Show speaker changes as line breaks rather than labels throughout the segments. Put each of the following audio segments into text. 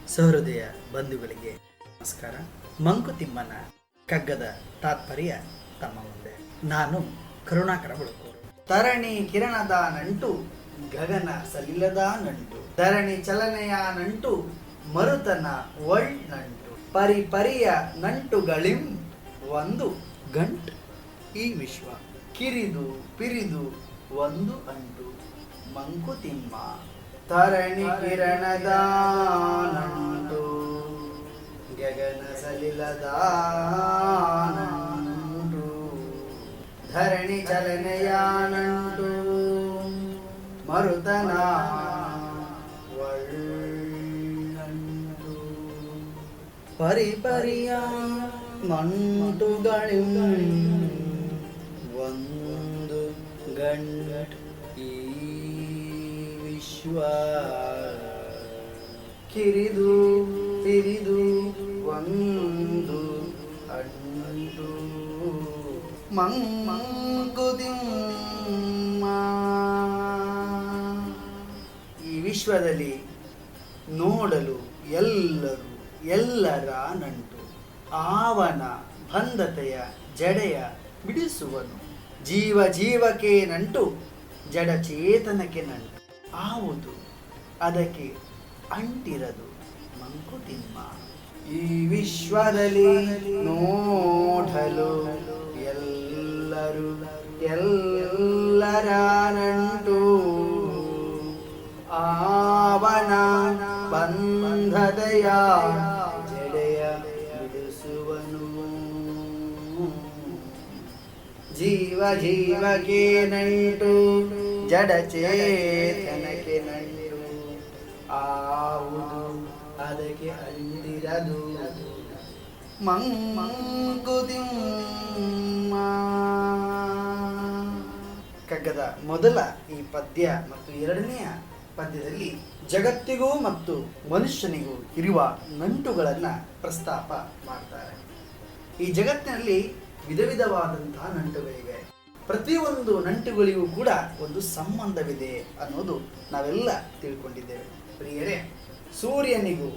ಸಹೃದಯ ಬಂಧುಗಳಿಗೆ ನಮಸ್ಕಾರ. ಮಂಕುತಿಮ್ಮನ ಕಗ್ಗದ ತಾತ್ಪರ್ಯ ತಮ್ಮ ಮುಂದೆ. ನಾನು ಕರುಣಾಕರ ಬುಳಕೂರು. ತರಣಿ ಕಿರಣದ ನಂಟು, ಗಗನ ಸಲಿಲದ ನಂಟು, ಧರಣಿ ಚಲನೆಯ ನಂಟು, ಮರುತನ ಒಳ್ನಂಟು, ಪರಿಪರಿಯ ನಂಟುಗಳಿಂ ಒಂದು ಗಂಟು ಈ ವಿಶ್ವ, ಕಿರಿದು ಪಿರಿದು ಒಂದು ಅಂಟು ಮಂಕುತಿಮ್ಮ. ತರಣಿ ಕಿರಣದ ನಂಟು, ಗಗನ ಸಲಿಲದ ನಂಟು, ಧರಣಿ ಚಲನೆಯ ನಂಟು, ಮರುತನ ಒಳ್ನಂಟು, ಪರಿಪರಿಯ ನಂಟುಗಳಿಂ ಒಂದು ಗಂಟು ಈ ವಿಶ್ವ, ಕಿರಿದು ಪಿರಿದು ಒಂದು ಅಂಟು ಮಂಕುತಿಮ್ಮ. ಈ ವಿಶ್ವದಲ್ಲಿ ನೋಡಲು ಎಲ್ಲರೂ ಎಲ್ಲರ ನಂಟು, ಆವನ ಬಂಧತೆಯ ಜಡೆಯ ಬಿಡಿಸುವನು, ಜೀವ ಜೀವಕ್ಕೆ ನಂಟು, ಜಡ ಚೇತನಕ್ಕೆ ನಂಟು, ಆವುದು ಅದಕ್ಕೆ ಅಂಟಿರದು ಮಂಕುತಿಮ್ಮ. ಈ ವಿಶ್ವದಲ್ಲಿ ನೋಡಲು ಎಲ್ಲರೂ ಎಲ್ಲರ ನಂಟು, ಆವನ ಬಂಧತೆಯ ಜಡೆಯ ಬಿಡಿಸುವನು, ಜೀವ ಜೀವಕ್ಕೆ ನಂಟು, ಜಡ ಚೇತನಕ್ಕೆ ನಂಟು, ಆವುದು ಅದಕ್ಕೆ ಅಂಟಿರದು ಮಂಕುತಿಮ್ಮ. ಕಗ್ಗದ ಮೊದಲ ಈ ಪದ್ಯ ಮತ್ತು ಎರಡನೆಯ ಪದ್ಯದಲ್ಲಿ ಜಗತ್ತಿಗೂ ಮತ್ತು ಮನುಷ್ಯನಿಗೂ ಇರುವ ನಂಟುಗಳನ್ನು ಪ್ರಸ್ತಾಪ ಮಾಡ್ತಾರೆ. ಈ ಜಗತ್ತಿನಲ್ಲಿ ವಿಧ ವಿಧವಾದಂತಹ ನಂಟುಗಳಿವೆ. ಪ್ರತಿಯೊಂದು ನಂಟುಗಳಿಗೂ ಕೂಡ ಒಂದು ಸಂಬಂಧವಿದೆ ಅನ್ನೋದು ನಾವೆಲ್ಲ ತಿಳ್ಕೊಂಡಿದ್ದೇವೆ. ಪ್ರಿಯರೇ, ಸೂರ್ಯನಿಗೂ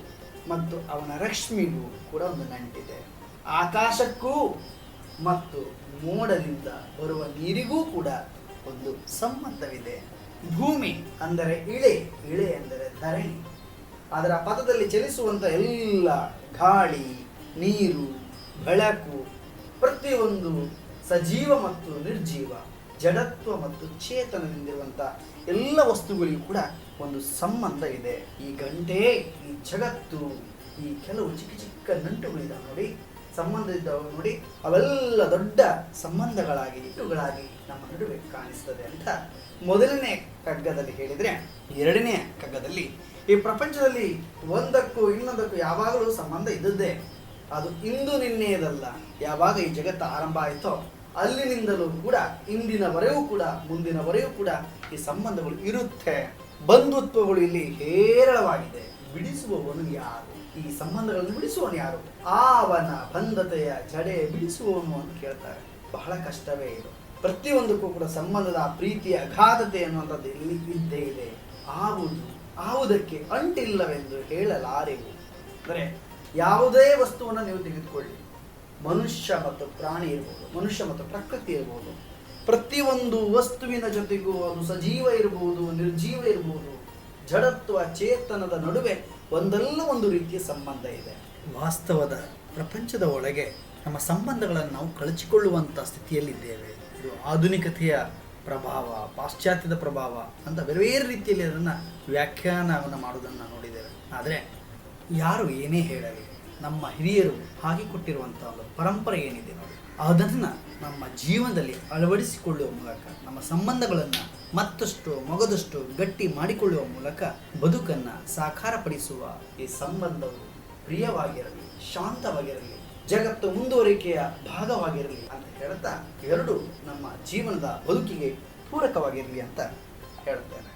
ಮತ್ತು ಅವನ ರಶ್ಮಿಗೂ ಕೂಡ ಒಂದು ನಂಟಿದೆ. ಆಕಾಶಕ್ಕೂ ಮತ್ತು ಮೋಡದಿಂದ ಬರುವ ನೀರಿಗೂ ಕೂಡ ಒಂದು ಸಂಬಂಧವಿದೆ. ಭೂಮಿ ಅಂದರೆ ಇಳೆ, ಇಳೆ ಅಂದರೆ ಧರಣಿ, ಅದರ ಪಥದಲ್ಲಿ ಚಲಿಸುವಂಥ ಎಲ್ಲ ಗಾಳಿ, ನೀರು, ಬೆಳಕು, ಪ್ರತಿಯೊಂದು ಸಜೀವ ಮತ್ತು ನಿರ್ಜೀವ, ಜಡತ್ವ ಮತ್ತು ಚೇತನದಿಂದಿರುವಂಥ ಎಲ್ಲ ವಸ್ತುಗಳಿಗೂ ಕೂಡ ಒಂದು ಸಂಬಂಧ ಇದೆ. ಈ ಗಂಟೆ, ಈ ಜಗತ್ತು, ಈ ಕೆಲವು ಚಿಕ್ಕ ಚಿಕ್ಕ ನಂಟುಗಳಿದ್ದಾವೆ ನೋಡಿ, ಸಂಬಂಧ ಇದ್ದಾವೆ ನೋಡಿ, ಅವೆಲ್ಲ ದೊಡ್ಡ ಸಂಬಂಧಗಳಾಗಿ ಇಟ್ಟುಗಳಾಗಿ ನಮ್ಮ ನಡುವೆ ಕಾಣಿಸ್ತದೆ ಅಂತ ಮೊದಲನೇ ಕಗ್ಗದಲ್ಲಿ ಹೇಳಿದರೆ, ಎರಡನೇ ಕಗ್ಗದಲ್ಲಿ ಈ ಪ್ರಪಂಚದಲ್ಲಿ ಒಂದಕ್ಕೂ ಇನ್ನೊಂದಕ್ಕೂ ಯಾವಾಗಲೂ ಸಂಬಂಧ ಇದ್ದದ್ದೇ. ಅದು ಇಂದು ನಿನ್ನೆಯದಲ್ಲ. ಯಾವಾಗ ಈ ಜಗತ್ತು ಆರಂಭ ಆಯಿತೋ ಅಲ್ಲಿನಿಂದಲೂ ಕೂಡ ಇಂದಿನವರೆಗೂ ಕೂಡ ಮುಂದಿನವರೆಗೂ ಕೂಡ ಈ ಸಂಬಂಧಗಳು ಇರುತ್ತೆ. ಬಂಧುತ್ವಗಳು ಇಲ್ಲಿ ಹೇರಳವಾಗಿದೆ. ಬಿಡಿಸುವವನು ಯಾರು? ಈ ಸಂಬಂಧಗಳನ್ನು ಬಿಡಿಸುವವನು ಯಾರು? ಆವನ ಬಂಧತೆಯ ಜಡೆ ಬಿಡಿಸುವವನು ಅಂತ ಕೇಳ್ತಾರೆ. ಬಹಳ ಕಷ್ಟವೇ ಇದು. ಪ್ರತಿಯೊಂದಕ್ಕೂ ಕೂಡ ಸಂಬಂಧದ ಪ್ರೀತಿಯ ಅಗಾಧತೆ ಅನ್ನುವಂಥದ್ದು ಇಲ್ಲಿ ಇದ್ದೇ ಇದೆ. ಆವುದಕ್ಕೆ ಅಂಟಿಲ್ಲವೆಂದು ಹೇಳಲಾರೆವು. ಅಂದರೆ ಯಾವುದೇ ವಸ್ತುವನ್ನು ನೀವು ತೆಗೆದುಕೊಳ್ಳಿ, ಮನುಷ್ಯ ಮತ್ತು ಪ್ರಾಣಿ ಇರ್ಬೋದು, ಮನುಷ್ಯ ಮತ್ತು ಪ್ರಕೃತಿ ಇರ್ಬೋದು, ಪ್ರತಿಯೊಂದು ವಸ್ತುವಿನ ಜೊತೆಗೂ ಅದು ಸಜೀವ ಇರ್ಬೋದು, ನಿರ್ಜೀವ ಇರ್ಬೋದು, ಜಡತ್ವ ಚೇತನದ ನಡುವೆ ಒಂದಲ್ಲ ಒಂದು ರೀತಿಯ ಸಂಬಂಧ ಇದೆ. ವಾಸ್ತವದ ಪ್ರಪಂಚದ ಒಳಗೆ ನಮ್ಮ ಸಂಬಂಧಗಳನ್ನು ನಾವು ಕಳಚಿಕೊಳ್ಳುವಂಥ ಸ್ಥಿತಿಯಲ್ಲಿದ್ದೇವೆ. ಇದು ಆಧುನಿಕತೆಯ ಪ್ರಭಾವ, ಪಾಶ್ಚಾತ್ಯದ ಪ್ರಭಾವ ಅಂತ ಬೇರೆ ಬೇರೆ ರೀತಿಯಲ್ಲಿ ಅದನ್ನು ವ್ಯಾಖ್ಯಾನವನ್ನು ಮಾಡೋದನ್ನು ನೋಡಿದ್ದೇವೆ. ಆದರೆ ಯಾರು ಏನೇ ಹೇಳಲಿ, ನಮ್ಮ ಹಿರಿಯರು ಹಾಗೆ ಕೊಟ್ಟಿರುವಂಥ ಒಂದು ಪರಂಪರೆ ಏನಿದೆ ನೋಡಿ, ಅದನ್ನು ನಮ್ಮ ಜೀವನದಲ್ಲಿ ಅಳವಡಿಸಿಕೊಳ್ಳುವ ಮೂಲಕ ನಮ್ಮ ಸಂಬಂಧಗಳನ್ನು ಮತ್ತಷ್ಟು ಮೊಗದಷ್ಟು ಗಟ್ಟಿ ಮಾಡಿಕೊಳ್ಳುವ ಮೂಲಕ ಬದುಕನ್ನು ಸಾಕಾರಪಡಿಸುವ ಈ ಸಂಬಂಧವು ಪ್ರಿಯವಾಗಿರಲಿ, ಶಾಂತವಾಗಿರಲಿ, ಜಗತ್ತು ಮುಂದುವರಿಕೆಯ ಭಾಗವಾಗಿರಲಿ ಅಂತ ಹೇಳ್ತಾ, ಎರಡು ನಮ್ಮ ಜೀವನದ ಬದುಕಿಗೆ ಪೂರಕವಾಗಿರಲಿ ಅಂತ ಹೇಳ್ತೇನೆ.